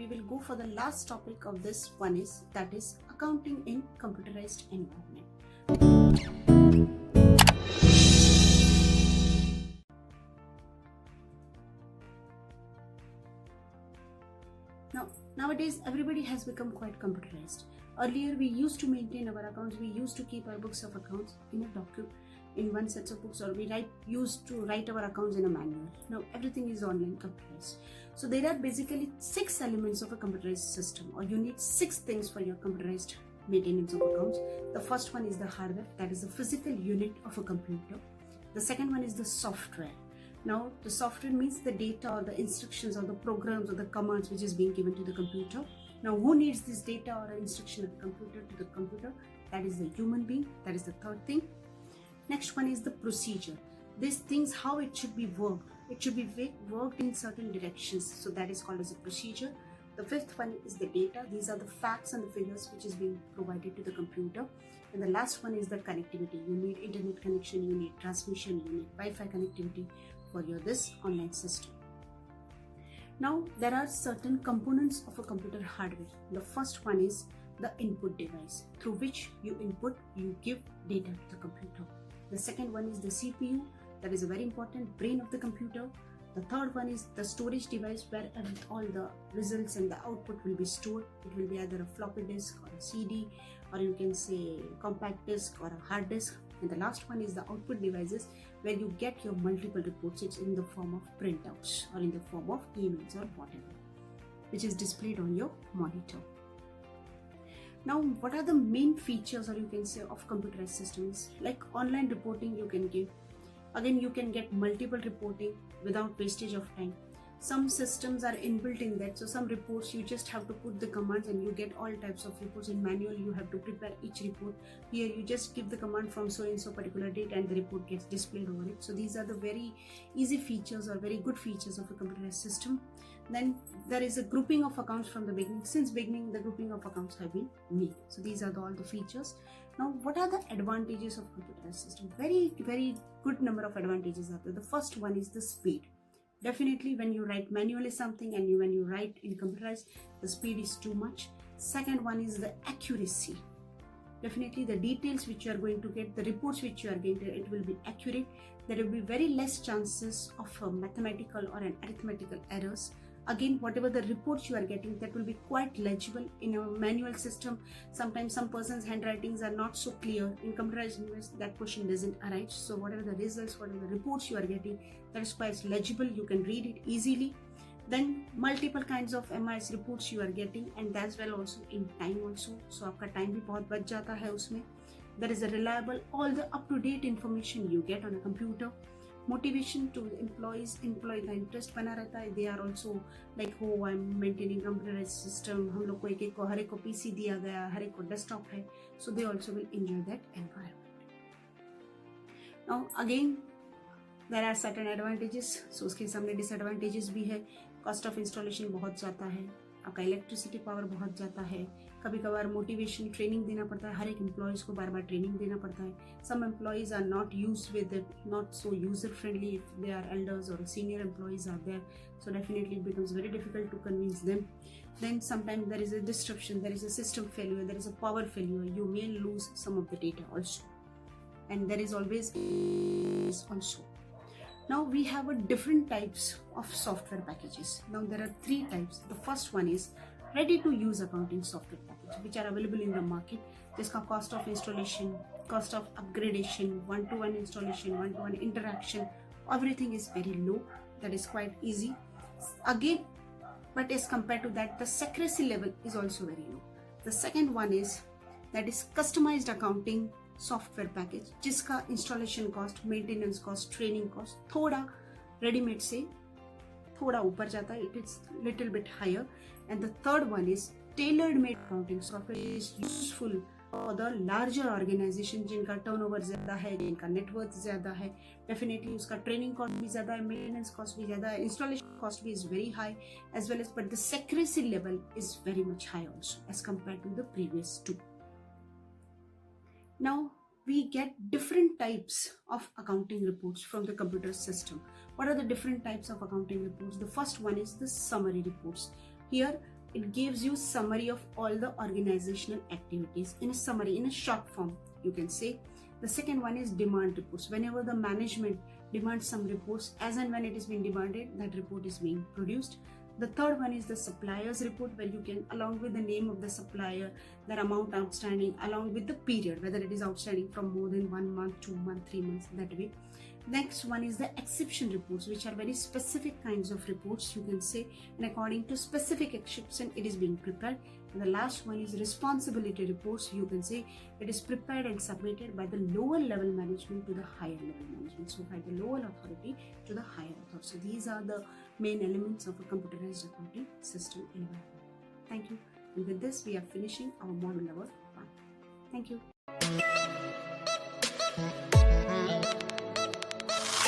will go for the last topic of this one is that is accounting in computerized environment. Nowadays everybody has become quite computerized. Earlier we used to maintain our accounts, we used to keep our books of accounts in a document, in one set of books, or we used to write our accounts in a manual. Now everything is online computerized. So there are basically 6 elements of a computerized system, or you need 6 things for your computerized maintenance of accounts. The first one is the hardware, that is the physical unit of a computer. The second one is the software. Now the software means the data or the instructions or the programs or the commands which is being given to the computer. Now who needs this data or instruction of the computer to the computer? That is the human being. That is the third thing. Next one is the procedure. These things, how it should be worked. It should be worked in certain directions. So that is called as a procedure. The fifth one is the data. These are the facts and the figures which is being provided to the computer. And the last one is the connectivity. You need internet connection, you need transmission, you need Wi-Fi connectivity for your this online system. Now there are certain components of a computer hardware. The first one is the input device through which you give data to the computer. The second one is the CPU, that is a very important brain of the computer. The third one is the storage device where all the results and the output will be stored. It will be either a floppy disk or a CD, or you can say compact disk or a hard disk. And the last one is the output devices where you get your multiple reports. It's in the form of printouts or in the form of emails or whatever, which is displayed on your monitor. Now, what are the main features, or you can say, of computerized systems? Like online reporting you can give. Again, you can get multiple reporting without wastage of time. Some systems are inbuilt in that, so some reports you just have to put the commands and you get all types of reports. In manual you have to prepare each report. Here you just give the command from so and so particular date and the report gets displayed over it. So these are the very easy features or very good features of a computerized system. Then there is a grouping of accounts from the beginning. Since beginning the grouping of accounts have been made. So these are all the features. Now what are the advantages of computerized system? Very good number of advantages are there. The first one is the speed. Definitely when you write manually something and when you write in computerized, the speed is too much. Second one is the accuracy. Definitely the details which you are going to get, the reports which you are going to get, it will be accurate. There will be very less chances of mathematical or an arithmetical errors. Again, whatever the reports you are getting, that will be quite legible. In a manual system, sometimes some person's handwritings are not so clear. In computerized that question doesn't arise. So whatever the results, whatever the reports you are getting, that is quite legible. You can read it easily. Then multiple kinds of MIS reports you are getting, and as well also in time also. So आपका time भी बहुत बच जाता है उसमें. There is a reliable, all the up-to-date information you get on a computer. Motivation to employees, employee का interest बना रहता है. They are also like, oh, I'm maintaining computerized system. हम लोग को एक को हर एक को PC दिया गया, हर एक को desktop है. So they also will enjoy that environment. Now again, there are certain advantages. So उसके सामने disadvantages भी है. Cost of installation बहुत जाता है. आपका इलेक्ट्रिसिटी पावर बहुत जाता है. कभी कभार मोटिवेशन ट्रेनिंग देना पड़ता है. हर एक एम्प्लॉयज़ को बार बार ट्रेनिंग देना पड़ता है. Some employees are not used with it, not so user friendly if they are elders और senior employees are there. So definitely it becomes very difficult to convince them. Then sometimes there is a disruption, there is a system failure, there is a power failure. You may lose some of the data also. And there is always also. Now we have a different types of software packages. Now there are 3 types. The first one is ready to use accounting software package, which are available in the market. जिसका cost of installation, cost of upgradation, one-to-one installation, one-to-one interaction, everything is very low. That is quite easy. Again, but as compared to that, the secrecy level is also very low. The second one is that is customized accounting software package, जिसका installation cost, maintenance cost, training cost थोड़ा readymade से थोड़ा ऊपर जाता है. It is little bit higher. And the third one is tailored made accounting software is useful for the larger organization जिनका turnover ज्यादा है, जिनका नेटवर्थ ज्यादा है. डेफिनेटली उसका ट्रेनिंग कॉस्ट भी ज्यादा है, मेंटेनेंस कॉस्ट भी ज्यादा है, इंस्टॉलेशन कॉस्ट भी is very high as well as, but the secrecy level is very much high also as compare to the previous 2. Now we get different types of accounting reports from the computer system. What are the different types of accounting reports? The first one is the summary reports. Here it gives you summary of all the organizational activities in a summary, in a short form, you can say. The second one is demand reports. Whenever the management demands some reports, as and when it is being demanded, that report is being produced. The third one is the suppliers report, where you can, along with the name of the supplier, their amount outstanding, along with the period, whether it is outstanding from more than 1 month, 2 months, 3 months, that way. Next one is the exception reports, which are very specific kinds of reports, you can say, and according to specific exception it is being prepared. And the last one is responsibility reports, you can say, it is prepared and submitted by the lower level management to the higher level management, so by the lower authority to the higher authority. So these are the main elements of a computerized accounting system environment. Thank you. And with this we are finishing our module number 1. Thank you.